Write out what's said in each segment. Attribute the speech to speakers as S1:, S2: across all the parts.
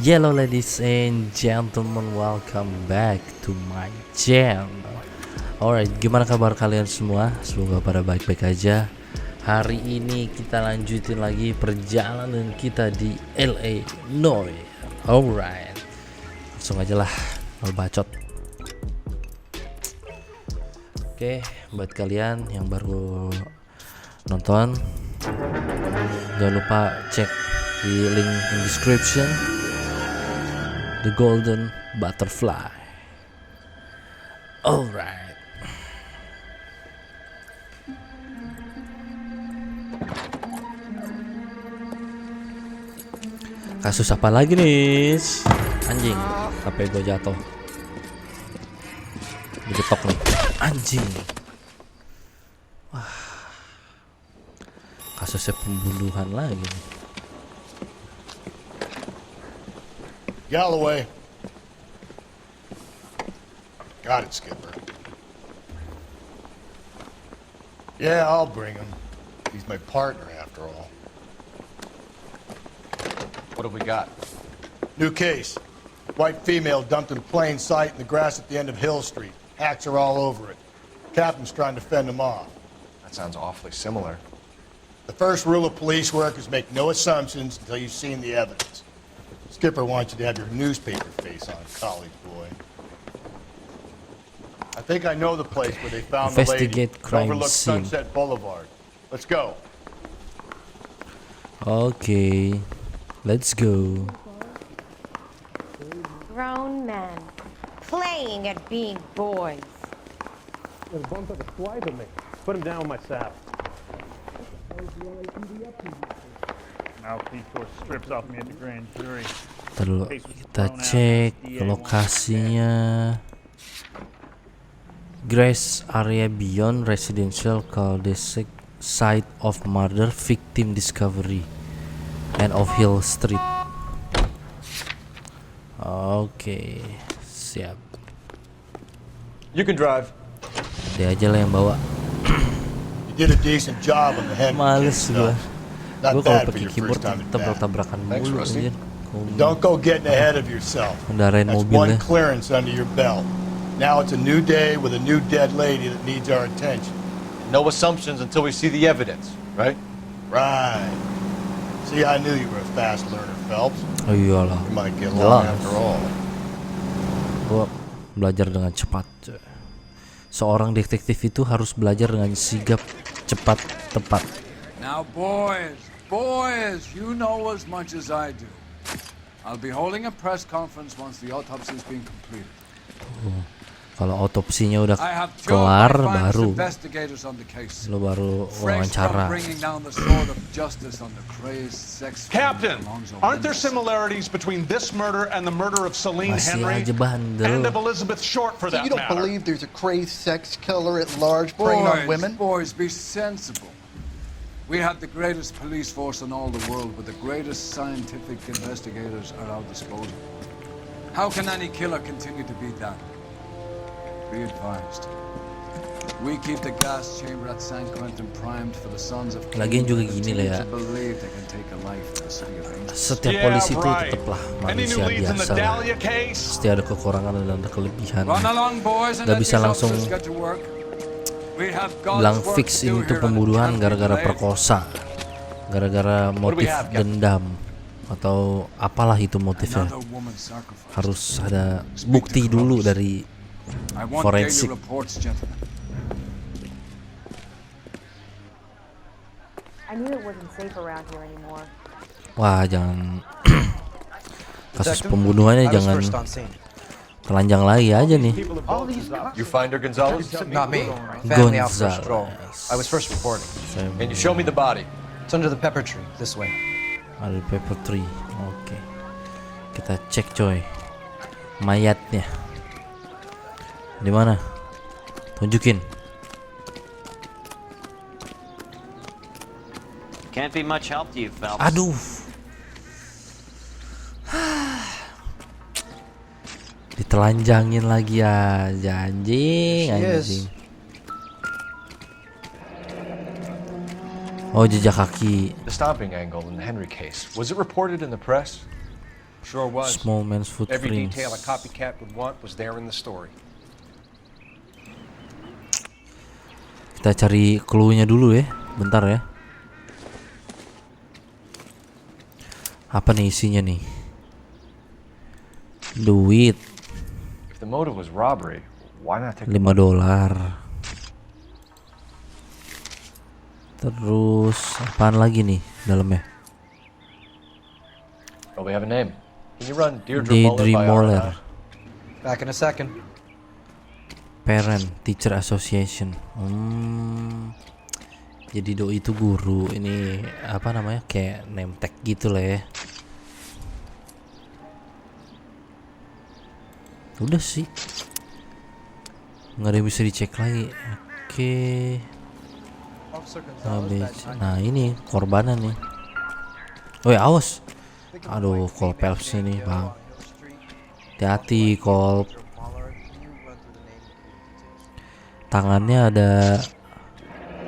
S1: Hello ladies and gentlemen, welcome back to my channel. Alright, gimana kabar kalian semua? Semoga pada baik-baik aja. Hari ini kita lanjutin lagi perjalanan kita di LA Noire. Alright, langsung aja lah, mau bacot. Oke, buat kalian yang baru nonton, jangan lupa cek di link in description The Golden Butterfly. Alright. Kasus apa lagi nih? Anjing, HP gue jatuh. Digetok nih. Anjing. Wah. Kasusnya pembunuhan lagi nih.
S2: Galloway. Got it, Skipper. Yeah, I'll bring him. He's my partner, after all.
S3: What have we got?
S2: New case. White female dumped in plain sight in the grass at the end of Hill Street. Hacks are all over it. Captain's trying to fend him off.
S3: That sounds awfully similar.
S2: The first rule of police work is make no assumptions until you've seen the evidence. Skipper wants you to have your newspaper face on, college boy. I think I know the place where they found the lady.
S1: Investigate crime
S2: Overlook
S1: scene.
S2: Sunset Boulevard. Let's go.
S1: Okay, let's go.
S4: Grown men playing at being boys.
S5: There's a bump at the swipe of me. Put him down with my saddle. Mouthpiece or strips off me at the grand jury.
S1: Terus kita cek ke lokasinya. Grace area beyond residential cul-de-sac site of murder victim discovery and of Hill Street. Oke, siap.
S3: You can drive.
S1: Dia aja lah yang bawa.
S2: You did a decent job on the head.
S1: Males gua.
S2: Not
S1: Gue kalau
S2: bad for
S1: pakai
S2: your
S1: keyboard
S2: first time at bat.
S1: tabrak-tabrakan
S3: Thanks,
S1: mulu
S3: Rusty.
S1: anjir.
S2: Don't go getting ahead of yourself.
S1: Kendarain
S2: That's
S1: mobilnya.
S2: one clearance under your belt. Now it's a new day with a new dead lady that needs our attention.
S3: No assumptions until we see the evidence, right?
S2: Right. See, I knew you were a fast learner, Phelps.
S1: Oh iyalah.
S2: You might get along
S1: Jelas.
S2: after all.
S1: Gue belajar dengan cepat. Seorang detektif itu harus belajar dengan sigap, cepat, tepat.
S6: Now, boys, you know as much as I do. I'll be holding a press conference once the autopsy is being completed.
S1: Kalau otopsinya udah
S6: I have two of
S1: kelar
S6: my finest
S1: baru
S6: investigators on the case.
S1: lo baru
S6: Fresh from
S1: wawancara.
S6: bringing down the sword of justice on the crazed sex
S7: Captain,
S6: fiend Alonzo
S7: aren't there
S6: Mendes.
S7: similarities between this murder and the murder of Celine
S1: Masih
S7: Henry
S1: aja bandel.
S7: and of Elizabeth Short, for that
S8: You don't
S7: matter?
S8: believe there's a crazed sex killer at large preying on women?
S6: Boys, be sensible. We have the greatest police force in all the world, with the greatest scientific investigators at our disposal. How can any killer continue to be that? Be advised. We keep the gas chamber at San Quentin primed for the sons of
S1: Lagian juga
S6: King
S1: gini lah ya.
S6: to believe they can take a life in the city of angels.
S1: Setiap
S7: Yeah,
S1: polisi itu
S7: right.
S1: tetaplah
S7: Any
S1: manusia
S7: new leads in the
S1: biasa.
S7: Dahlia case?
S1: Pasti ada kekurangan dan ada kelebihan.
S6: Run along, boys, and
S1: Gak
S6: let
S1: bisa
S6: these
S1: langsung
S6: officers get to work. We have God's
S1: bilang
S6: work
S1: fix
S6: to
S1: ini
S6: do
S1: tuh
S6: here, and it
S1: pembunuhan
S6: can't be
S1: gara-gara
S6: delayed.
S1: perkosa, gara-gara motif
S3: have, Captain?
S1: dendam atau apalah itu motifnya.
S6: Another woman sacrificed.
S1: Harus ada bukti dulu dari
S6: I want
S1: forensik.
S6: daily reports, gentlemen.
S4: I knew it wasn't safe around here anymore.
S1: Wah, jangan kasus pembunuhannya jangan telanjang lagi aja nih.
S3: You find her, Gonzalez?
S9: Not me. Family out for a
S1: Gonzalez.
S9: stroll. I was first reporting.
S3: Can you show me the body?
S9: It's under the pepper tree, this way.
S1: Ada paper tree. Oke. Kita cek coy. Mayatnya. Di mana? Tunjukin.
S10: Can't be much help to you, Phelps.
S1: Aduh. Ditelanjangin lagi aja, anjing, anjing. Oh, jejak kaki.
S3: The stomping angle in the Henry case, was it reported in the press? Sure was.
S1: Small man's
S11: Every
S1: footprints.
S11: detail a copycat would want was there in the story.
S1: Kita cari clue-nya dulu ya. Bentar ya. Apa nih isinya nih? Duit
S3: If the motive was robbery, why not take
S1: $5. Terus apaan lagi nih dalamnya?
S3: Oh, we have a name. Can you run Deirdre
S1: Daydream
S3: Muller by our
S1: Moller.
S9: Back in a second.
S1: Parent Teacher Association. Jadi doi itu guru. Ini apa namanya? Kayak name tag gitu lah ya. Udah sih. Nggak ada yang bisa dicek lagi. Oke. Nah ini korbanan nih. Woi awas. Aduh Cole Phelps ini bang. Hati-hati Cole. Tangannya ada.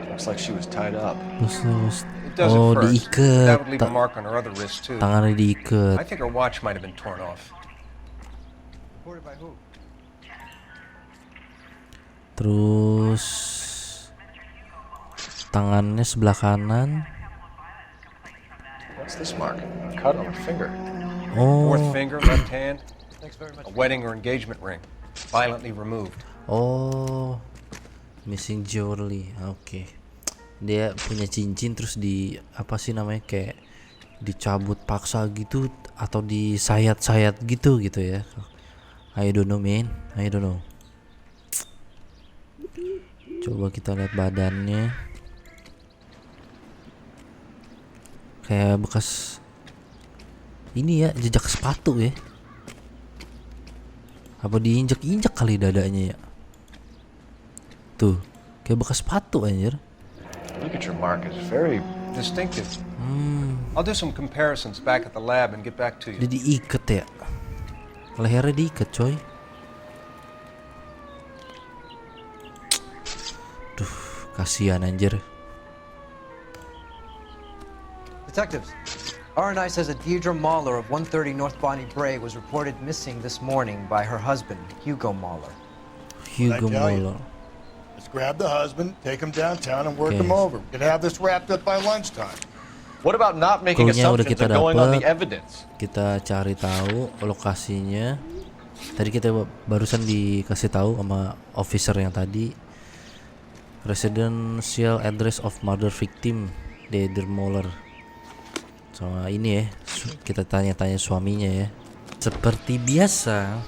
S3: Looks like she was tied up.
S1: Terus.
S11: It does
S1: Oh
S11: at first.
S1: diikat.
S11: That would leave a mark on her other wrist too.
S1: Tangannya diikat.
S11: I think her watch might have been torn off.
S1: Terus tangannya sebelah kanan.
S3: What's this mark? A cut on her finger.
S1: Oh,
S11: Fourth finger, left hand. A wedding or engagement ring, violently removed.
S1: oh, missing jewelry. Oke, dia punya cincin terus di apa sih namanya kayak dicabut paksa gitu atau disayat-sayat gitu ya. I don't know man, I don't know. Coba kita lihat badannya. Kayak bekas ini ya, jejak sepatu ya. Apa diinjak-injak kali dadanya ya. Tuh, kayak bekas sepatu anjir.
S3: Look at your mark. It's very
S11: Distinctive. I'll do some comparisons back at the lab and get back to you.
S1: Dia diikat ya. Lehernya diikat coy. Duh, kasihan anjir.
S9: Detectives, R&I says that Deirdre Mahler of 130 North Bonnie Bray was reported missing this morning by her husband, Hugo Mahler.
S1: Hugo
S2: What'd I tell you?
S1: Mahler.
S2: Let's grab the husband, take him downtown, and work
S1: Okay.
S2: him over. We could have this wrapped up by lunchtime.
S3: What about not making
S1: Cluenya udah
S3: assumptions
S1: kita
S3: and going on the
S1: dapat.
S3: evidence?
S1: Kita cari tahu lokasinya. Tadi kita barusan dikasih tahu sama officer yang tadi. Residential address of murder victim Deirdre Mahler. Sama ini ya, kita tanya-tanya suaminya ya. Seperti biasa,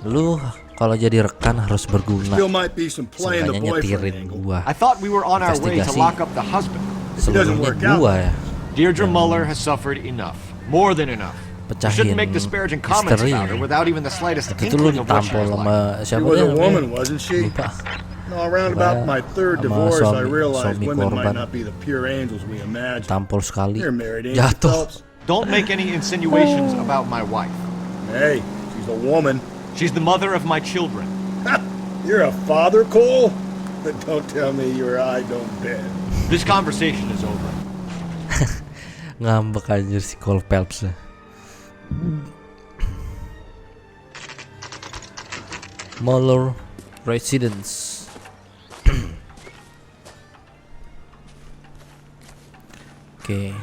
S1: lu kalau jadi rekan harus berguna.
S2: Still might be some play in the
S1: Seenggaknya nyetirin
S2: boyfriend angle.
S1: gua.
S7: I thought we were on our way to
S1: Investigasi.
S7: lock up the husband.
S1: Seluruhnya
S2: work out
S1: gua
S2: like
S1: ya.
S7: Deirdre Muller has suffered enough. More than enough. You
S1: Pecahin
S7: shouldn't make disparaging comments
S1: misteri.
S7: about her without even the slightest
S1: Itu lu
S7: inkling of what she
S1: ditampol
S7: was
S1: sama
S7: like.
S2: She
S1: siapa
S2: was
S1: dia
S2: a
S1: namanya?
S2: woman, wasn't she?
S1: Lupa.
S2: No, around about my third
S1: Sama
S2: divorce, I
S1: suami-
S2: realized
S1: suami
S2: women might
S1: korban.
S2: not be the pure angels we imagine.
S1: Tampol sekali.
S2: You're married, ain't you,
S1: Jatuh.
S2: Phelps?
S7: Don't make any insinuations about my wife.
S2: Hey, she's a woman.
S7: She's the mother of my children.
S2: You're a father, Cole? Don't tell me your eye don't bend.
S7: This conversation is over.
S1: Ngambek anjir si Cole Phelps. Muller Residence. Oke.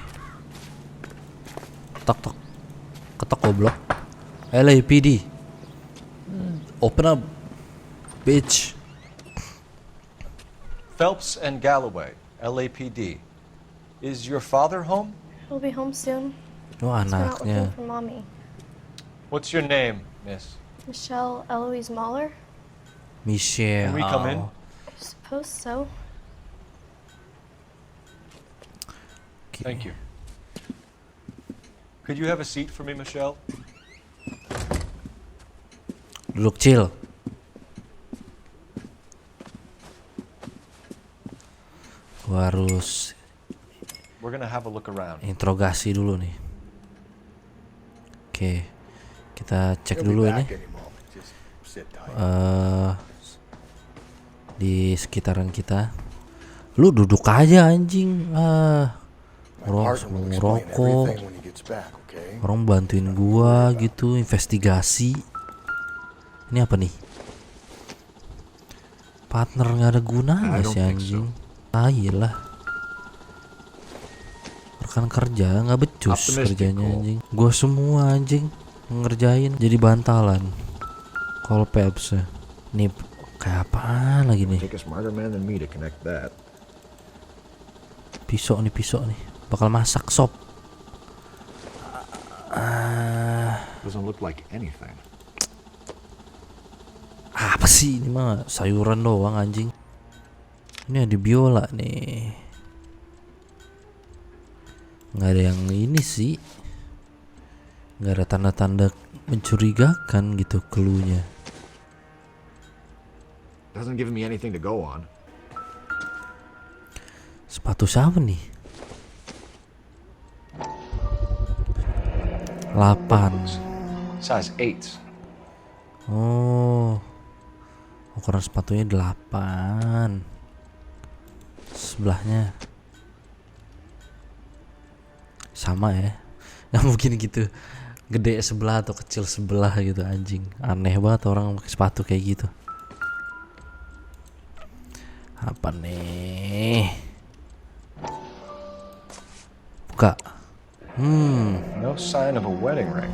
S1: Tok tok. Ketok goblok. LAPD. Open up. Bitch.
S3: Phelps and Galloway, LAPD. Is your father home?
S12: He'll be home soon.
S1: Oh
S12: He's been out
S1: anaknya.
S12: looking for mommy.
S3: What's your name, miss?
S12: Michelle Eloise Mahler?
S1: Michelle.
S3: Can we come in?
S12: I suppose so.
S1: Oke.
S3: Thank you. Could you have a seat for me, Michelle?
S1: Duduk chill. Gua harus
S3: We're gonna have a look around.
S1: interogasi dulu nih. Oke. Kita cek
S2: He'll
S1: dulu
S2: be
S1: ini.
S2: back any moment. Just sit tight.
S1: Di sekitaran kita. Lu duduk aja anjing.
S2: My partner will explain
S1: Ngerokok.
S2: everything when you get gets back, okay?
S1: Orang bantuin gua gitu, investigasi. Ini apa nih? Partner nggak ada gunanya sih anjing. Lah. Rekan kerja nggak becus kerjanya anjing. Gua semua anjing ngerjain jadi bantalan. Call peps. Nih kayak apaan lagi nih? Pisau nih. Bakal masak sop.
S7: Doesn't look like anything.
S1: Apa sih ini mah sayuran doang anjing. Ini ada biola nih. Nggak ada yang ini sih. Nggak ada tanda-tanda mencurigakan gitu cluenya.
S7: Doesn't give me anything to go on.
S1: Sepatu siapa nih? 8.
S3: Size 8.
S1: Oh. Ukuran sepatunya 8. Sebelahnya sama ya. Nggak mungkin gitu. Gede sebelah atau kecil sebelah gitu anjing. Aneh banget orang pakai sepatu kayak gitu. Apa nih? Buka.
S3: No sign of a wedding ring.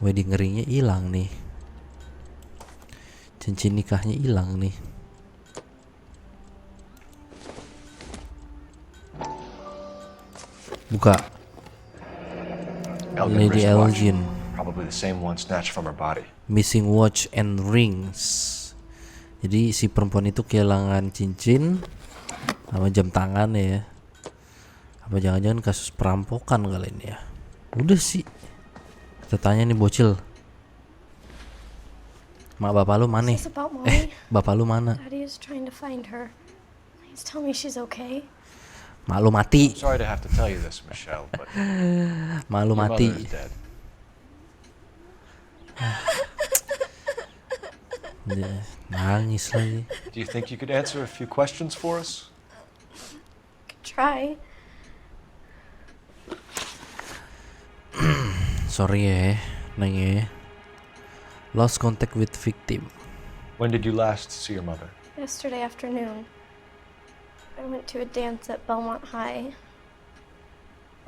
S1: Wedding ringnya hilang nih. Cincin nikahnya hilang nih. Buka. Lady Elgin.
S3: Probably the same one snatched from her body.
S1: Missing watch and rings. Jadi si perempuan itu kehilangan cincin sama jam tangan ya. Apa jangan-jangan kasus perampokan kali ini ya? Udah sih. Kita tanya nih bocil. Mak bapak lu mana? Bapak lu mana?
S12: Daddy is trying to find her. Please tell me she's okay.
S1: Mak lu mati.
S3: Sorry to have to tell you this, Michelle, but
S1: Mak lu
S3: your
S1: mati.
S3: mother is dead.
S1: Nangis lagi.
S3: Do you think you could answer a few questions for us?
S12: Could try.
S1: Sorry ya, Neng ya. Lost contact with victim.
S3: When did you last see your mother?
S12: Yesterday afternoon. I went to a dance at Belmont High.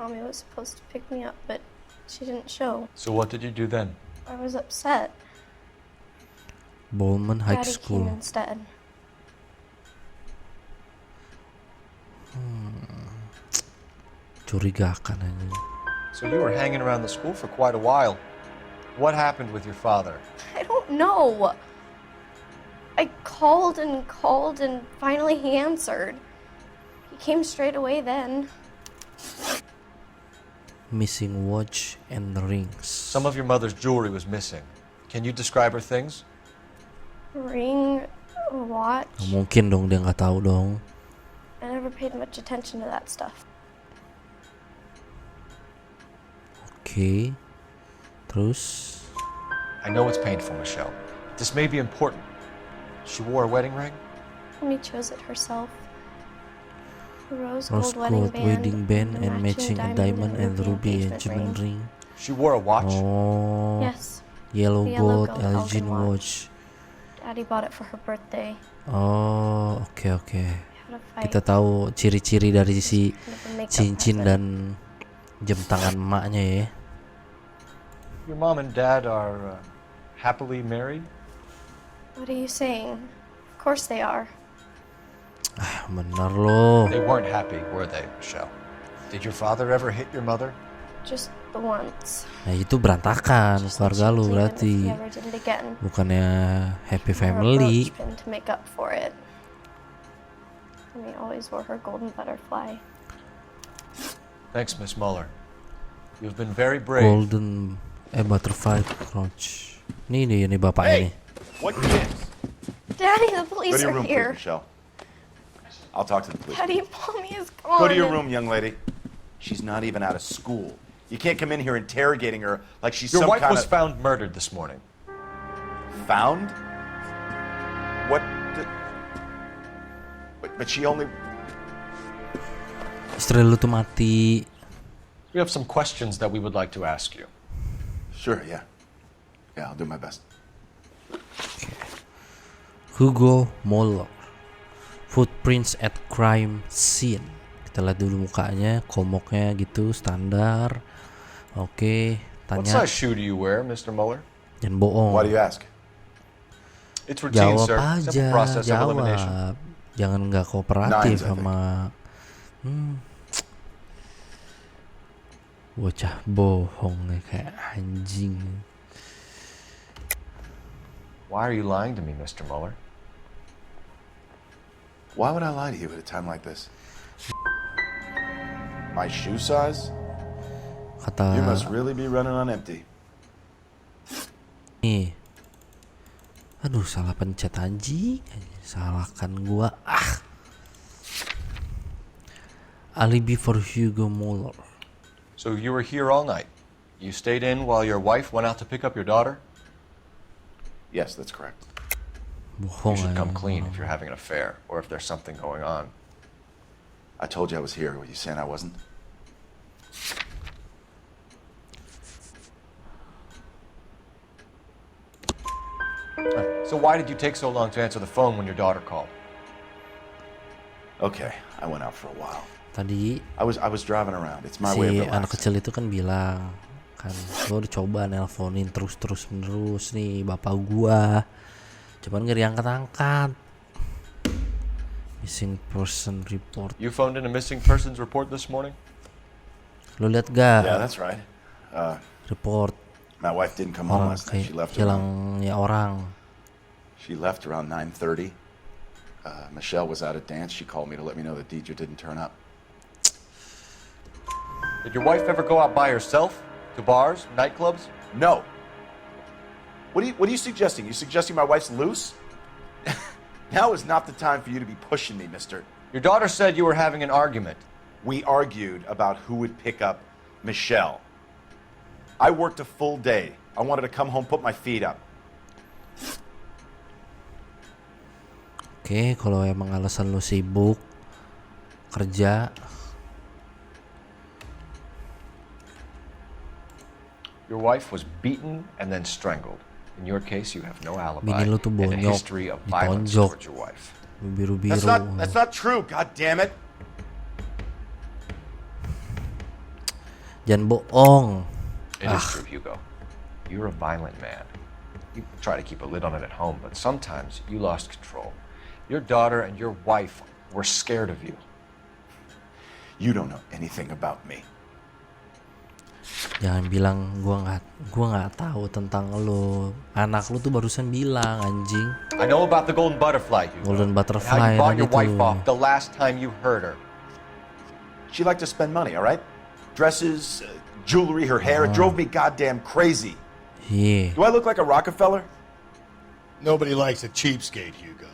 S12: Mommy was supposed to pick me up, but she didn't show.
S3: So what did you do then?
S12: I was upset.
S1: Belmont High
S12: Daddy
S1: School.
S12: came instead.
S1: Curigakan aja.
S3: So you were hanging around the school for quite a while. What happened with your father?
S12: I don't know. I called and finally he answered. He came straight away then.
S1: Missing watch and rings.
S3: Some of your mother's jewelry was missing. Can you describe her things?
S12: Ring, watch.
S1: Mungkin dong dia nggak tahu dong.
S12: I never paid much attention to that stuff.
S1: Oke. Terus
S3: I know it's painful, Michelle. This may be important. She wore a wedding ring?
S12: Mommy chose it herself. A rose
S1: rose
S12: gold
S1: wedding band
S12: a
S1: and matching a diamond and ruby engagement ring.
S3: She wore a watch?
S1: Oh.
S12: Yes.
S1: Yellow
S12: The yellow
S1: gold
S12: gold
S1: Elgin
S12: Elgin
S1: watch.
S12: Daddy bought it for her birthday.
S1: Oh, oke.
S12: We had a fight.
S1: Kita tahu ciri-ciri dari si
S12: Kind of a makeup
S1: cincin
S12: method.
S1: dan jam tangan emaknya ya.
S3: Your mom and dad are happily married?
S12: What are you saying? Of course they are.
S1: Ah, benar loh.
S3: They weren't happy, were they, Michelle? Did your father ever hit your mother?
S12: Just the once.
S1: Nah, itu berantakan
S12: Just
S1: keluarga lu
S12: even if
S1: berarti.
S12: he ever did it again.
S1: Bukannya happy
S12: Wore a
S1: family.
S12: brooch pin to make up for it. Mommy always wore her golden butterfly.
S3: Thanks, Miss Muller. You've been very brave.
S1: Golden butterfly crotch. Nih bapaknya nih.
S13: What gives?
S12: Daddy, the police
S13: Go to your
S12: are
S13: room,
S12: here.
S13: please, Michelle. I'll talk to the police.
S12: Daddy, Mommy is gone.
S13: Go to your room, young lady. She's not even out of school. You can't come in here interrogating her like she's
S3: Your
S13: some
S3: wife
S13: kind
S3: was
S13: of...
S3: found murdered this morning.
S13: Found? What? But she only...
S1: Istri lu tuh mati.
S3: We have some questions that we would like to ask you.
S13: Sure, yeah. Yeah, I'll do my best.
S1: Hugo Moller. Footprints at crime scene. Kita lihat dulu mukanya, komoknya gitu, standar. Oke,
S3: What
S1: tanya.
S3: size shoe do you wear, Mr. Mueller?
S1: Jangan bohong.
S13: Why do you ask?
S3: It's routine,
S1: Jawab
S3: sir.
S1: aja,
S3: Simple process of elimination.
S1: jawab. Jangan nggak kooperatif
S13: Nines, I think.
S1: sama bocah bohong nih kayak anjing.
S3: Why are you lying to me, Mr. Mueller?
S13: Why would I lie to you at a time like this? My shoe size?
S1: Kata
S13: You must really be running on empty.
S1: nih. Aduh, salah pencet anjing. Salahkan gua. Alibi for Hugo Muller.
S3: So you were here all night. You stayed in while your wife went out to pick up your daughter?
S13: Yes, that's correct.
S3: You should come clean if you're having an affair or if there's something going on.
S13: I told you I was here. Were you saying I wasn't?
S3: So why did you take so long to answer the phone when your daughter called?
S13: Okay, I went out for a while.
S1: Tadi
S13: I was driving around. It's my way of
S1: si
S13: relaxing.
S1: anak kecil itu kan bilang kan gua udah coba nelponin terus menerus nih bapak gua, cuman gak diangkat-angkat. Missing person report.
S3: You phoned in a missing persons report this morning?
S1: Lu lihat gak?
S13: Yeah, that's right.
S1: Report
S13: My wife didn't come home
S1: orang
S13: last night. She left around,
S1: hilangnya orang.
S13: she left around 9:30. Michelle was out at dance. She called me to let me know that Deidre didn't turn up.
S3: Did your wife ever go out by herself? To bars, nightclubs?
S13: No. What are you suggesting? You suggesting my wife's loose? Now is not the time for you to be pushing me, mister.
S3: Your daughter said you were having an argument.
S13: We argued about who would pick up Michelle. I worked a full day. I wanted to come home, put my feet up.
S1: Oke, kalau emang alasan lu sibuk kerja.
S3: Your wife was beaten and then strangled. In your case, you have no alibi
S1: Bini lu tuh
S3: and a
S1: bonyok,
S3: history of violence
S1: ditonjok,
S3: towards your wife.
S1: biru-biru.
S13: That's not true. God damn it.
S1: Jangan bohong.
S3: It is true, Hugo. You're a violent man. You try to keep a lid on it at home, but sometimes you lost control. Your daughter and your wife were scared of you.
S13: You don't know anything about me.
S1: Jangan bilang gua nggak tahu tentang lu. Anak lu tuh barusan bilang anjing.
S3: I know about the golden butterfly, Hugo.
S1: Golden
S3: And how
S1: butterfly
S3: you bought
S1: tadi
S3: your wife
S1: tuh.
S3: off the last time you heard her.
S13: She liked to spend money, all right? Dresses, jewelry, her hair. It drove me goddamn crazy.
S1: Yeah.
S13: Do I look like a Rockefeller?
S2: Nobody likes a cheapskate, Hugo.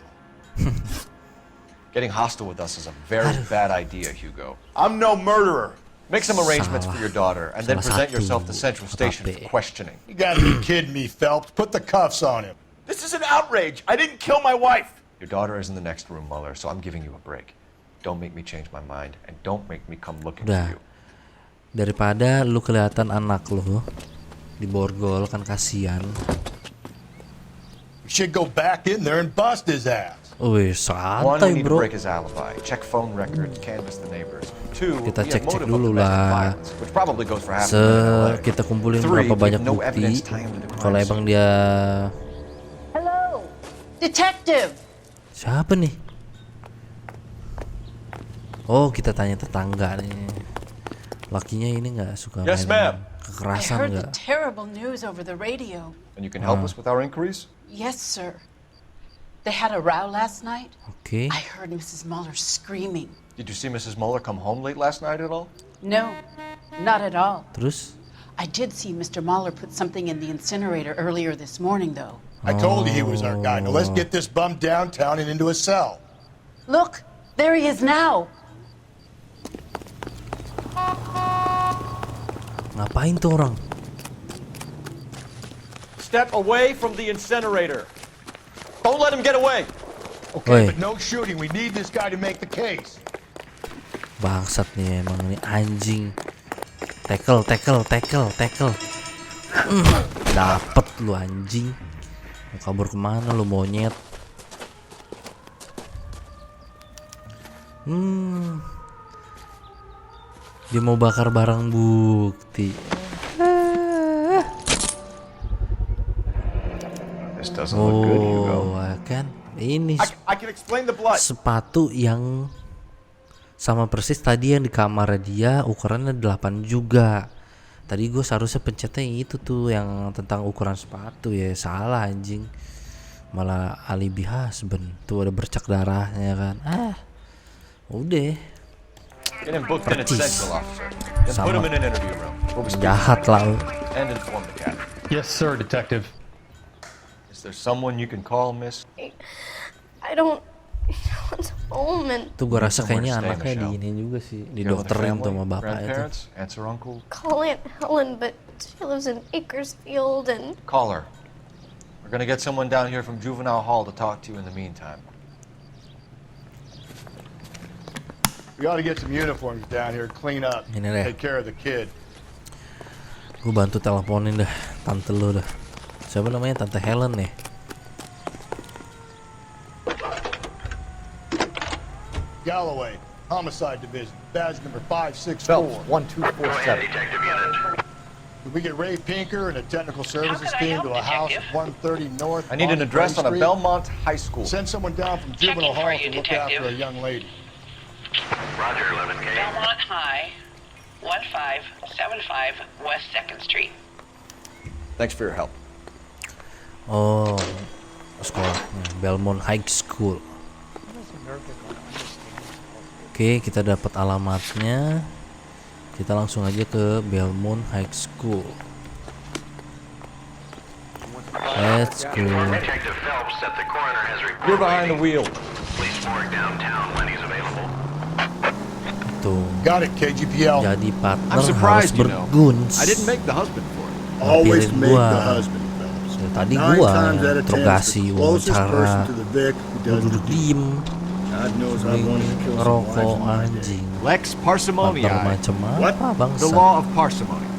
S3: Getting hostile with us is a very bad idea, Hugo.
S13: I'm no murderer.
S3: Make some arrangements for your daughter and then present yourself to Central Station for questioning.
S2: You gotta be kidding me, Phelps. Put the cuffs on him.
S13: This is an outrage. I didn't kill my wife.
S3: Your daughter is in the next room, Mueller, so I'm giving you a break. Don't make me change my mind and don't make me come looking for
S1: Udah.
S3: you.
S1: Daripada lu kelihatan anak lu diborgol kan kasihan.
S2: We should go back in there and bust his ass.
S1: Wih,
S3: One, we
S1: santai
S3: need to
S1: bro.
S3: break his alibi, check phone records, canvass the neighbors. Two,
S1: Kita
S3: we have
S1: cek-cek
S3: motive of
S1: dulu
S3: domestic
S1: lah.
S3: violence, which probably goes for half the men in LA.
S1: Kita kumpulin
S3: Three,
S1: berapa
S3: we
S1: banyak
S3: have no
S1: bukti.
S3: evidence tying him to the
S1: Kalau
S3: crime
S1: emang
S3: scene.
S1: dia
S14: Hello, detective.
S1: siapa nih? Oh, kita tanya tetangga nih. Lakinya ini nggak suka
S3: Yes,
S1: main
S3: ma'am.
S14: I
S1: kekerasan
S14: heard the
S1: nggak?
S14: terrible news over the radio.
S3: And you can help us with our inquiries?
S14: Yes, sir. They had a row last night.
S1: Oke.
S14: I heard Mrs. Mueller screaming.
S3: Did you see Mrs. Mueller come home late last night at all?
S14: No, not at all.
S1: Terus?
S14: I did see Mr. Mueller put something in the incinerator earlier this morning, though.
S2: I told you he was our guy. Now let's get this bum downtown and into a cell.
S14: Look, there he is now.
S1: Ngapain tuh orang?
S11: Step away from the incinerator. Don't let him get away.
S2: Okay,
S1: Oi.
S2: but no shooting. We need this guy to make the case.
S1: Bangsat nih emang nih anjing. Tackle. Dapet lu anjing. Mau kabur kemana lu monyet? Dia mau bakar barang bukti.
S3: This doesn't look good, Hugo.
S1: Kan ini
S13: I can explain the blood.
S1: sepatu yang sama persis tadi yang di kamar dia, ukurannya 8 juga. Tadi gue seharusnya pencetnya yang itu tuh, yang tentang ukuran sepatu ya. Salah anjing. Malah alibi husband. Tuh ada bercak darahnya kan. Udah.
S3: Get him booked in at Central, officer. Then put him in an interview room. We'll be speaking
S1: Jahat lah.
S3: and inform the captain.
S5: Yes, sir, Detective.
S3: Is there someone you can call, miss?
S12: I don't want home and
S1: Tuh gue rasa kayaknya
S3: Somewhere to stay,
S1: anaknya
S3: Michelle.
S1: diinin juga sih,
S3: Here with the
S1: didokterin tuh
S3: family,
S1: sama bapaknya tuh.
S3: grandparents, aunts or uncle?
S12: call Aunt Helen, but she lives in Bakersfield and
S3: Call her. We're gonna get someone down here from Juvenile Hall to talk to you in the meantime.
S2: We ought to get some uniforms down here, clean up,
S1: Ini deh.
S2: take care of the kid.
S1: Gue bantu teleponin dah tante lu dah. Siapa namanya, Tante Helen nih?
S2: Galloway, Homicide Division, badge number 564.
S3: Phelps, 1247.
S2: Did we get Ray Pinker and a technical services team to a house at 130 North?
S3: I need an
S2: Bonnie
S3: address
S2: Gray
S3: on a
S2: Street?
S3: Belmont High School.
S2: Send someone down from Juvenile Hall to look after a young lady.
S15: Roger, 11K. Belmont High, 1575 West 2nd Street.
S3: Thanks for your help.
S1: Oh, sekolah Belmont High School. Oke, kita dapat alamatnya. Kita langsung aja ke Belmont High School. Let's go.
S15: Detective Phelps said the coroner has reported.
S3: You're behind the wheel.
S15: Police morgue downtown when he's available.
S1: Tuh.
S2: Got it, KGPL.
S1: Jadi partner
S7: I'm
S1: harus
S7: surprised, you know.
S1: berguns.
S7: I didn't make the husband for it.
S2: Always
S1: Lampirin
S2: make
S1: gua.
S2: the husband, Phelps.
S1: Ya, tadi
S2: 9
S1: gua
S2: times out of 10,
S1: interogasi,
S2: it's the closest person
S1: wawancara,
S2: to the Vic who
S1: lu
S2: does the
S1: duduk
S2: deed.
S1: diem,
S2: God knows I
S1: sering
S2: wanted to kill some
S1: ngerokok
S2: wives in my day.
S1: anjing.
S7: Lex parsimoniae.
S1: Partner macam
S2: What?
S1: apa bangsa?
S7: The law of parsimony.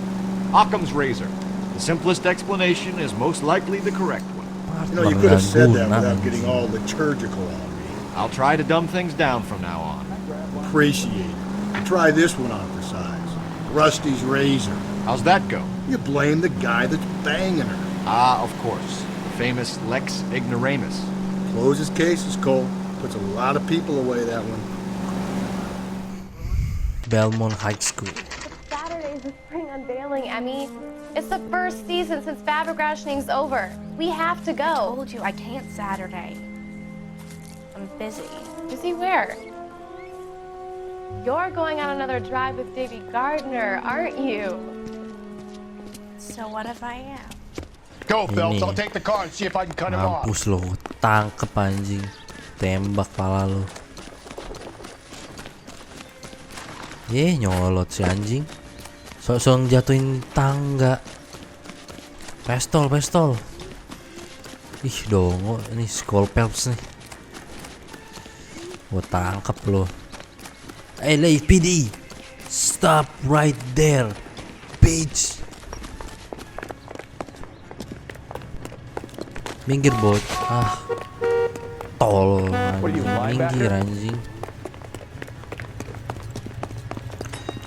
S7: Occam's razor. The simplest explanation is most likely the correct one.
S2: You know, you could have said that
S1: Guna,
S2: without getting all liturgical on me.
S7: I'll try to dumb things down from now on.
S2: Appreciate it. Try this one on for size. Rusty's razor.
S7: How's that go?
S2: You blame the guy that's banging her.
S7: Ah, of course. The famous Lex ignoramus.
S2: Closes cases, Cole. Puts a lot of people away, that one.
S1: Belmont High School.
S16: Saturday's the spring unveiling, Emmy. It's the first season since fabric rationing's over. We have to go.
S4: I told you I can't Saturday. I'm busy.
S16: Busy where? You're going on another drive with Davy Gardner, aren't you?
S4: So what if I am?
S2: Go, Phelps.
S1: Ini.
S2: I'll take the car and see if I can cut him off.
S1: Mampus lo, tangkep anjing. Tembak pala lo. Nyolot si anjing. Sok-sok jatuhin tangga. Pistol. Ih dongo, ini Skull Phelps nih. Gua tangkep lo. LAPD, stop right there, bitch. Minggir bot. Tol. Minggir anjing.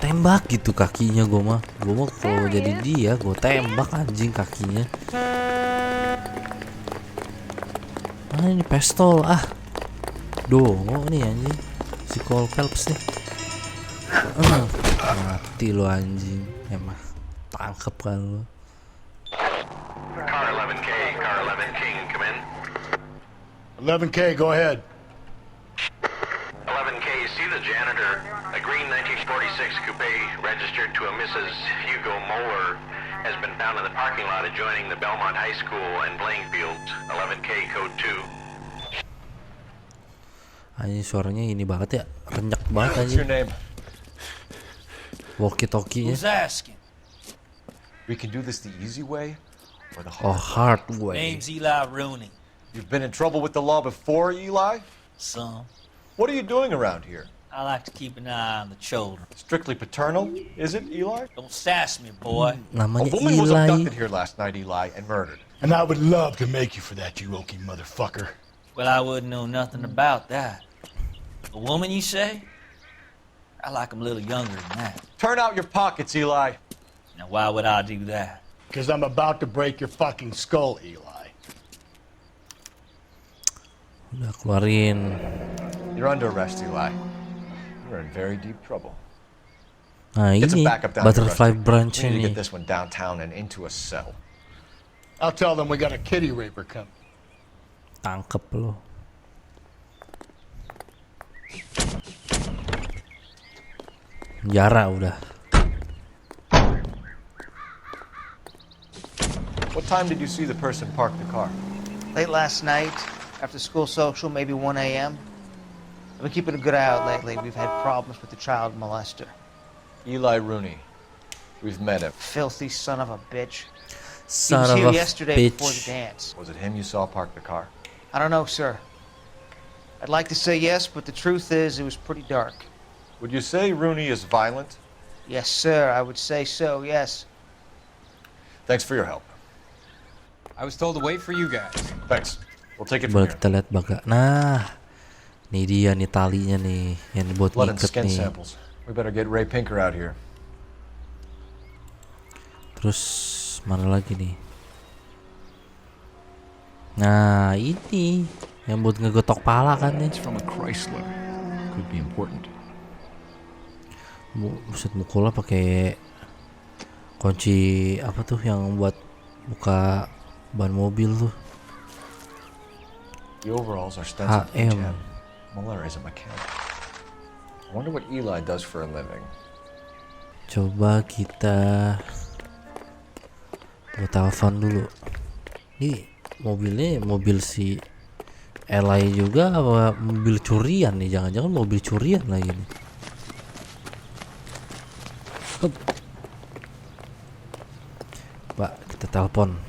S1: Tembak gitu kakinya gue mah kalau jadi dia gue tembak anjing kakinya. Ini pistol dongo nih anjing si Cole Phelps nih. Mati lo anjing emang tangkep kan lo.
S15: Car 11K, car 11 King, come in.
S2: 11K, go ahead.
S15: 11K, see the janitor. A green 1946 coupe registered to a Mrs. Hugo Moeller has been found in the parking lot adjoining the Belmont High School and playing fields. 11K, code 2.
S1: Anjing suaranya ini banget ya, renyak banget
S3: What's
S1: anjing.
S3: your name?
S1: Walkie-talkie-nya.
S17: Who's asking?
S3: We can do this the easy way or the
S1: hard way.
S17: Name's Eli Rooney.
S3: You've been in trouble with the law before, Eli?
S17: Some.
S3: What are you doing around here?
S17: I like to keep an eye on the children.
S3: Strictly paternal, is it, Eli?
S17: Don't sass me, boy.
S3: A woman was abducted here last night, Eli, and murdered.
S2: And I would love to make you for that, you oaky motherfucker.
S17: Well, I wouldn't know nothing about that. A woman, you say? I like 'em a little younger than that.
S3: Turn out your pockets, Eli.
S17: Now, why would I do that?
S2: Because I'm about to break your fucking skull, Eli.
S1: Udah keluarin.
S3: You're under arrest, Eli. You're in very deep trouble.
S1: Nah,
S3: It's a
S1: ini
S3: backup down
S1: butterfly
S3: here,
S1: branch
S3: We need to
S1: ini.
S3: get this one downtown and into a cell.
S2: I'll tell them we got a kitty raper coming.
S1: Tangkep lo. Penjara udah.
S3: What time did you see the person park the car?
S18: Late last night, after school social, maybe 1 a.m. I've been keeping a good eye out lately. We've had problems with the child molester.
S3: Eli Rooney. We've met him.
S18: Filthy son of a bitch.
S1: Son
S18: he was
S1: of
S18: here
S1: a
S18: yesterday before
S1: bitch.
S18: the dance.
S3: Was it him you saw park the car?
S18: I don't know, sir. I'd like to say yes, but the truth is it was pretty dark.
S3: Would you say Rooney is violent?
S18: Yes, sir. I would say so, yes.
S3: Thanks for your help.
S6: I was told to wait for you guys.
S3: Thanks. We'll take it from
S1: Boleh
S3: here.
S1: kita lihat baga. Nah, ini dia nih talinya nih yang buat
S3: Blood and
S1: ngikat
S3: skin
S1: nih.
S3: samples. We better get Ray Pinker out here.
S1: Terus mana lagi nih? Nah, ini yang buat ngegotok pala kan nih.
S7: It's from a Chrysler. Could be important.
S1: Buset, mukulnya pakai kunci apa tuh yang buat buka ban mobil tuh.
S3: The overalls are stenciled from
S1: HM.
S3: Jen. Muller is a mechanic. I wonder what Eli does for a living.
S1: Coba kita buat telepon dulu. Ini mobilnya mobil si Eli juga apa mobil curian nih? Jangan-jangan mobil curian lagi nih. Hup. Pak, kita telepon.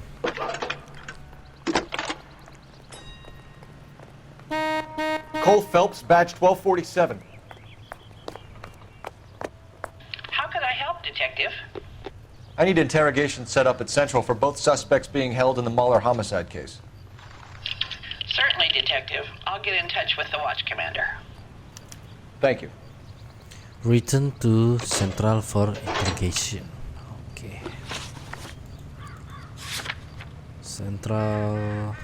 S3: Cole Phelps, badge 1247.
S19: How can I help, Detective?
S3: I need interrogation set up at Central for both suspects being held in the Muller homicide case.
S19: Certainly, Detective. I'll get in touch with the watch commander.
S3: Thank you.
S1: Return to Central for interrogation. Oke. Central.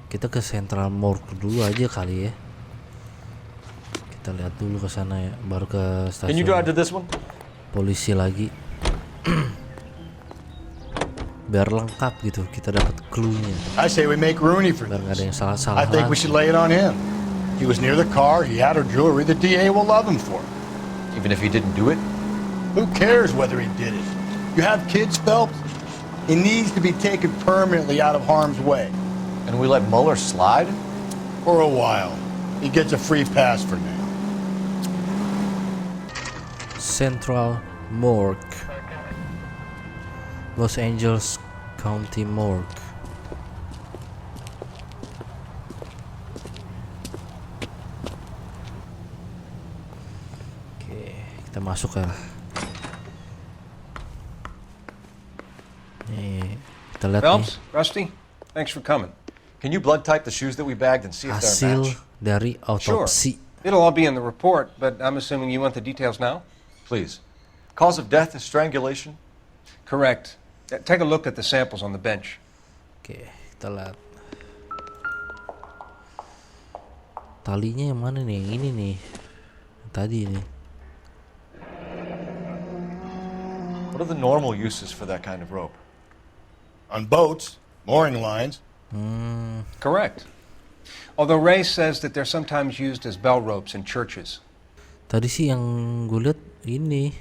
S1: Kita ke Central Morgue dulu aja kali ya. Kita lihat dulu ke sana ya, baru ke stasiun.
S3: Can you drive to this one?
S1: Polisi lagi. Biar lengkap gitu, kita dapat clue-nya.
S2: I say we make Rooney for
S1: Biar nggak ada yang
S2: this.
S1: salah-salah.
S2: I think we should lay it on him. He was near the car, he had her jewelry, the DA will love him for it.
S3: Even if he didn't do it?
S2: Who cares whether he did it? You have kids, Phelps? He needs to be taken permanently out of harm's way.
S3: And we let Muller slide?
S2: For a while. He gets a free pass for now.
S1: Central Morgue, Los Angeles County Morgue. Oke, kita masuk ya. Nih, kita lihat nih
S11: Phelps, Rusty, thanks for coming.
S3: Can you blood type the shoes that we bagged and see if they're a
S1: hasil
S3: match?
S1: dari autopsi.
S11: It'll all be in the report, but I'm assuming you want the details now?
S3: Please. Cause of death is strangulation?
S11: Correct. Take a look at the samples on the bench.
S1: Oke, kita lihat. Talinya yang mana nih? Yang ini nih. Yang tadi nih.
S3: What are the normal uses for that kind of rope?
S2: On boats, mooring lines.
S11: Correct. Although Ray says that they're sometimes used as bell ropes in churches.
S1: Tadi sih yang gue lihat ini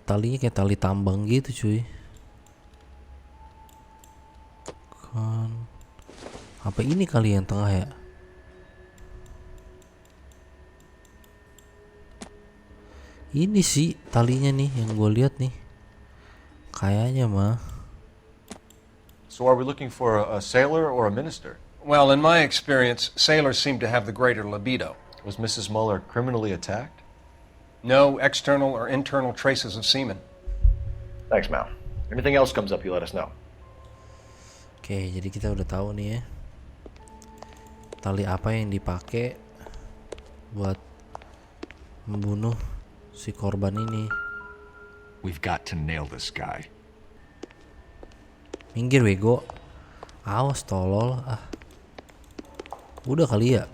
S1: talinya kayak tali tambang gitu cuy. Kan apa ini kali yang tengah ya? Ini sih talinya nih yang gue lihat nih. Kayaknya mah.
S3: So are we looking for a sailor or a minister?
S11: Well, in my experience, sailors seem to have the greater libido.
S3: Was Mrs. Muller criminally attacked?
S11: No external or internal traces of semen.
S3: Thanks, Mal. Anything else comes up, you let us know.
S1: Oke, jadi kita udah tahu nih ya. Tali apa yang dipakai buat membunuh si korban ini.
S7: We've got to nail this guy.
S1: Minggir wego. Awas tolol. Udah kali ya.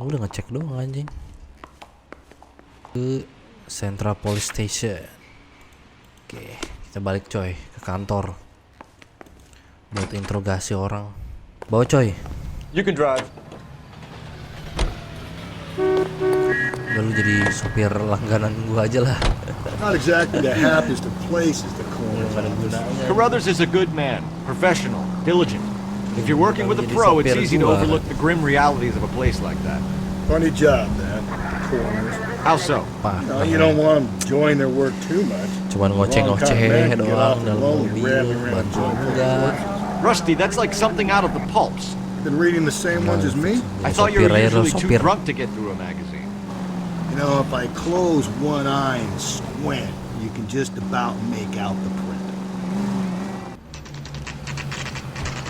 S1: Udah ngecek doang anjing. Ke Central Police Station. Oke, kita balik coy ke kantor buat interogasi orang. Bawa coy.
S3: You can drive.
S1: Udah lu jadi supir langganan gua aja lah.
S2: Not exactly the happiest of places, the corner.
S7: Carruthers is a good man, professional, diligent. If you're working with a pro, it's easy to overlook the grim realities of a place like that.
S2: Funny job, that. Corners.
S7: How so?
S2: No, you don't want them enjoying their work too much.
S1: Cuman ngoceh-ngoceh doang dalam mobil, bantu enggak.
S7: Rusty, that's like something out of the pulps.
S2: Been reading the same ones as me?
S7: I thought you were usually too drunk to get through a magazine.
S2: You know, if I close one eye and squint, you can just about make out the print.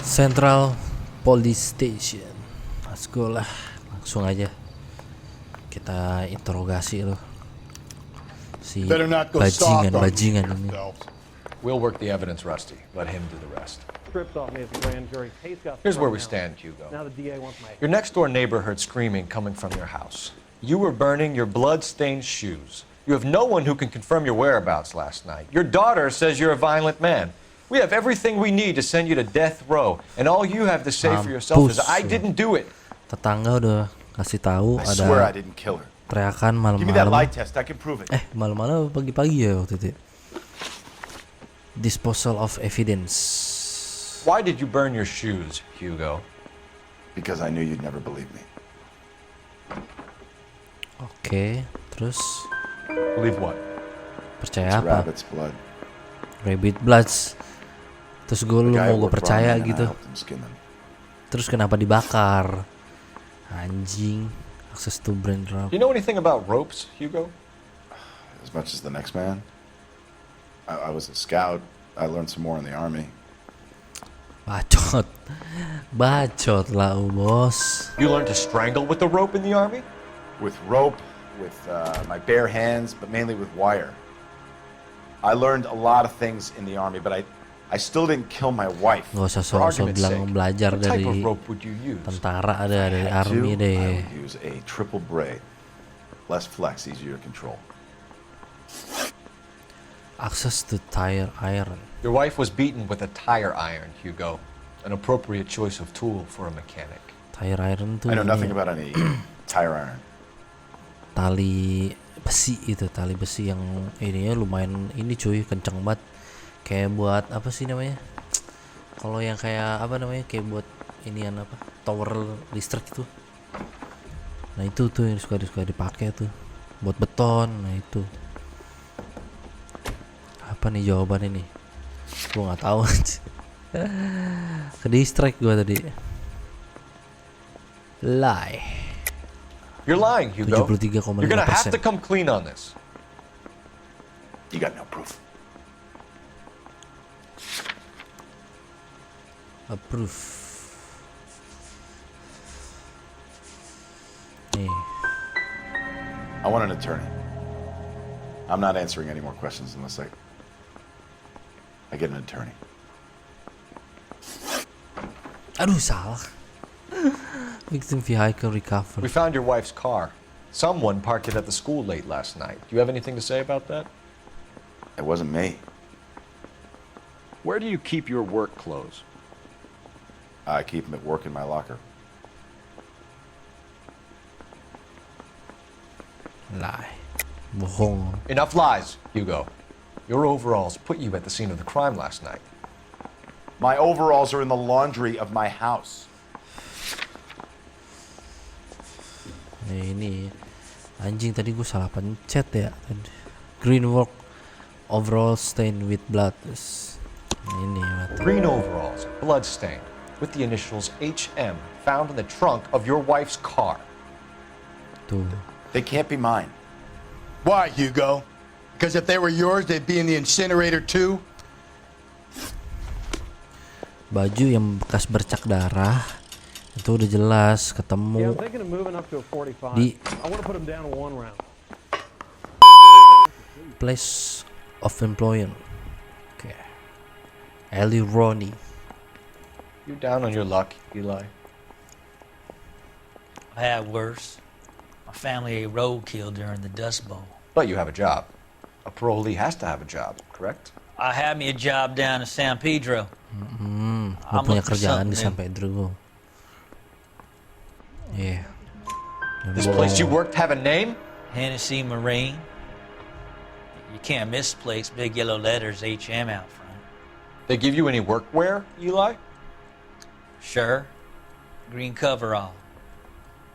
S1: Central Police Station. Let's go lah. Langsung aja kita interogasi lo. Si bajingan ini.
S3: We'll work the evidence, Rusty. Let him do the rest. Here's where we stand, Hugo. Your next door neighbor heard screaming coming from your house. You were burning your blood-stained shoes. You have no one who can confirm your whereabouts last night. Your daughter says you're a violent man. We have everything we need to send you to death row, and all you have to say for yourself is, I didn't do it.
S1: Tetangga udah kasih tahu
S13: I
S1: ada
S13: swear I didn't kill her.
S1: teriakan
S13: Give me that lie
S1: malam-malam.
S13: test, I can prove it.
S1: Malam-malam pagi-pagi ya waktu itu. Disposal of evidence.
S3: Why did you burn your shoes, Hugo?
S13: Because I knew you'd never believe me.
S1: Oke, terus
S3: Believe what?
S1: percaya
S13: It's
S1: apa?
S13: rabbit's blood.
S1: Rabbit Bloods. Terus gue lu mau gue percaya gitu. Terus kenapa dibakar? Anjing. Access to brain drop.
S3: You know anything about ropes, Hugo?
S13: As much as the next man. I was a scout. I learned some more in the army.
S1: Bacot. Bacot lah, bos.
S3: You learned to strangle with the rope in the army?
S13: With rope, with my bare hands, but mainly with wire. I learned a lot of things in the army, but I still didn't kill my wife.
S1: Gak usah sok-sok bilang belajar dari tentara, ada dari army deh.
S13: I would use a triple braid. Less flex, easier to control.
S1: Access to tire iron.
S3: Your wife was beaten with a tire iron, Hugo. An appropriate choice of tool for a mechanic.
S1: Tire iron tuh
S13: I know nothing about any tire iron.
S1: Tali besi itu, tali besi yang ininya lumayan ini cuy, kenceng banget. Kayak buat apa sih namanya? Kalau yang kayak apa namanya? Kayak buat inian apa? Tower listrik itu. Nah itu tuh yang suka dipakai tuh buat beton. Nah itu. Apa nih jawaban ini? Gua nggak tahu. Ke distract gua tadi. Lie.
S3: You're lying, Hugo.
S1: 73,5%.
S3: You're gonna have to come clean on this.
S13: You got no proof.
S1: Approve. Nih.
S13: I want an attorney. I'm not answering any more questions unless I get an attorney.
S1: Aduh, salah. Victim vehicle recovered.
S3: We found your wife's car. Someone parked it at the school late last night. Do you have anything to say about that?
S13: It wasn't me.
S7: Where do you keep your work clothes?
S13: I keep them at work in my locker.
S1: Lie. Bohong.
S3: Enough lies, Hugo. Your overalls put you at the scene of the crime last night.
S13: My overalls are in the laundry of my house.
S1: Ini anjing, tadi gue salah pencet ya. Green work overall stained with blood. Ini mati.
S3: Green overalls, blood stained, with the initials HM found in the trunk of your wife's car.
S1: Tuh.
S13: They can't be mine.
S2: Why, Hugo? Because if they were yours, they'd be in the incinerator too?
S1: Baju yang bekas bercak darah itu udah jelas ketemu di place of employment. Okay. Ellie Ronnie.
S3: You down on your luck, Eli?
S17: I had worse. My family ate roadkill during the Dust Bowl.
S3: But you have a job. A parolee has to have a job, correct?
S17: I had me a job down in San Pedro.
S1: Lo punya kerjaan di San Pedro. Yeah.
S3: This place you worked have a name?
S17: Hennessy Marine. You can't miss the place. Big yellow letters, HM out front.
S3: They give you any workwear, Eli?
S17: Sure. Green coverall.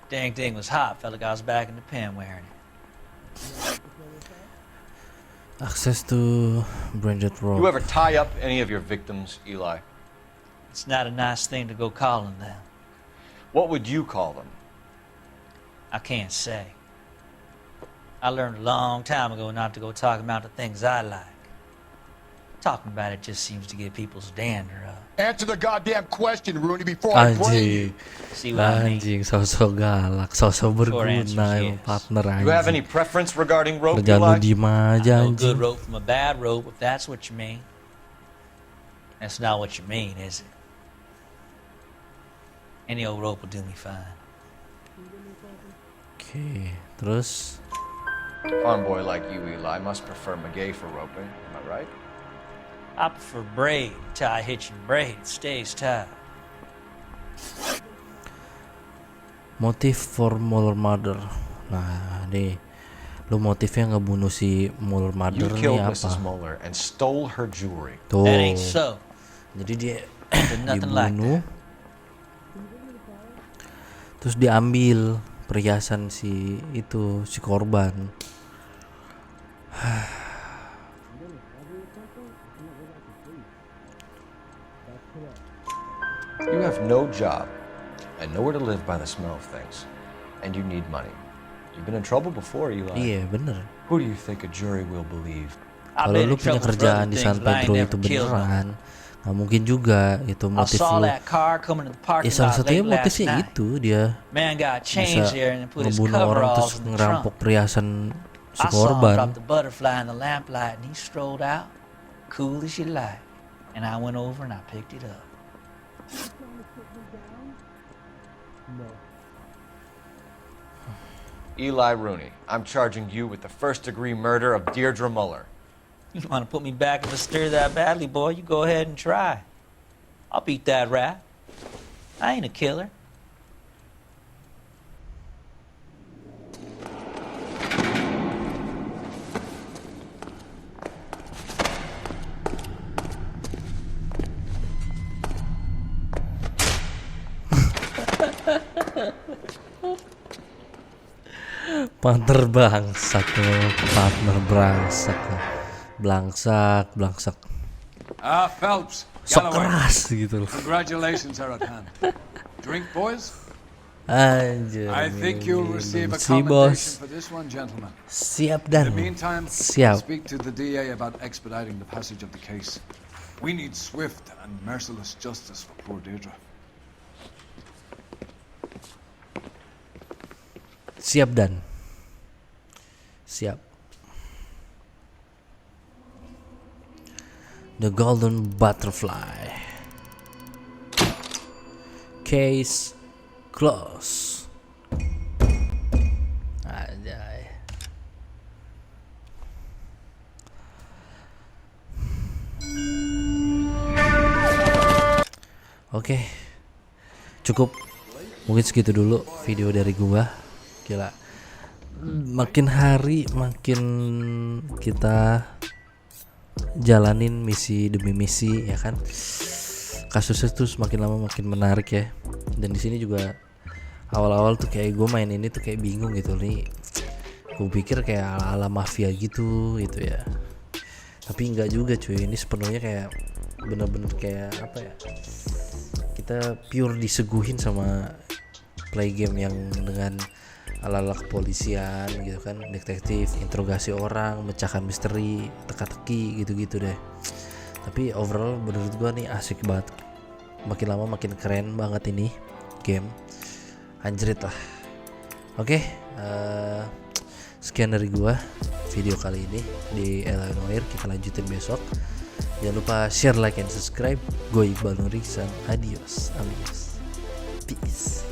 S17: Dang thing was hot. Felt like I was back in the pen wearing it.
S1: Access to branded rope.
S3: You ever tie up any of your victims, Eli?
S17: It's not a nice thing to go calling them.
S3: What would you call them?
S17: I can't say. I learned a long time ago not to go talking about the things I like. Talking about it just seems to get people's dander up.
S2: Answer the goddamn question, Rooney, before I blame you.
S17: See what I mean?
S1: Anjing, sosok galak, sosok berguna, emang partner anjing.
S3: Do you have any preference regarding rope,
S1: Kerjaan lu
S3: Eli?
S1: diem aja
S17: I know a good
S1: anjing.
S17: rope from a bad rope, if that's what you mean. That's not what you mean, is it? Any old rope will do me fine.
S1: Oke, terus
S3: Farm boy like you, Eli, must prefer Magay for roping. Am I right?
S17: I prefer braid. Tie hitching braid. It stays tied.
S1: motif for Muller murder. Nah, nih lu motifnya ngebunuh si Muller murder
S3: You
S1: nih
S3: killed
S1: apa?
S3: Mrs. Muller and stole her jewelry.
S1: Tuh.
S17: That ain't so.
S1: Jadi dia
S17: There's nothing like
S1: dibunuh. Terus diambil perhiasan si itu si korban.
S3: You have no job and nowhere to live by the smell of things, and you need money. You've been in trouble before, Eli.
S1: Iya bener.
S3: Who do you think a jury will believe?
S17: I've
S1: Kalau
S17: been
S1: lu
S17: in
S1: punya
S17: trouble for
S1: kerjaan
S17: other
S1: di
S17: things,
S1: San
S17: but I ain't
S1: Pedro
S17: never
S1: itu
S17: killed no one.
S1: beneran, nggak mungkin juga itu
S17: I
S1: motif
S17: saw
S1: lu.
S17: that car coming to the parking
S1: Salah
S17: lot
S1: satunya
S17: late last
S1: motifnya
S17: night.
S1: itu dia
S17: Man got
S1: bisa
S17: changed there and put his
S1: ngebunuh orang terus
S17: coveralls in the
S1: ngerampok
S17: trunk.
S1: perhiasan si
S17: I saw him
S1: korban.
S17: drop the butterfly in the lamplight and he strolled out, cool as you like. And I went over and I picked it up.
S3: Eli Rooney, I'm charging you with the first-degree murder of Deirdre Muller.
S17: You want to put me back in the stir that badly, boy? You go ahead and try. I'll beat that rap. I ain't a killer.
S1: Partner bangsak tuh, partner bangsak, belangsak.
S6: Ah, Phelps.
S1: Sok
S6: Galloway.
S1: keras gitu loh.
S6: Congratulations are at hand. Drink, boys?
S1: Anjir.
S6: I think you'll receive a
S1: Si
S6: commendation
S1: bos.
S6: for this one, gentlemen.
S1: Siap
S6: In
S1: dan
S6: the meantime,
S1: siap.
S6: speak to the DA about expediting the passage of the case. We need swift and merciless justice for poor Deirdre.
S1: Siap dan siap. The Golden Butterfly. Case close. Anjay. Oke. Cukup. Mungkin segitu dulu video dari gua. Gila. Makin hari makin kita jalanin misi demi misi ya kan. Kasusnya tuh semakin lama makin menarik ya. Dan di sini juga awal-awal tuh kayak gue main ini tuh kayak bingung gitu nih. Gue pikir kayak ala-ala mafia gitu ya. Tapi enggak juga cuy. Ini sepenuhnya kayak bener-bener kayak apa ya? Kita pure diseguhin sama play game yang dengan ala-ala kepolisian gitu kan, detektif, interogasi orang, memecahkan misteri, teka-teki gitu-gitu deh. Tapi overall menurut gua nih asik banget, makin lama makin keren banget ini game, anjrit lah. Oke, sekian dari gua video kali ini di Noire. Kita lanjutin besok. Jangan lupa share, like, and subscribe. Gue Iqbal Nuriksan. Adios, amigos. Peace.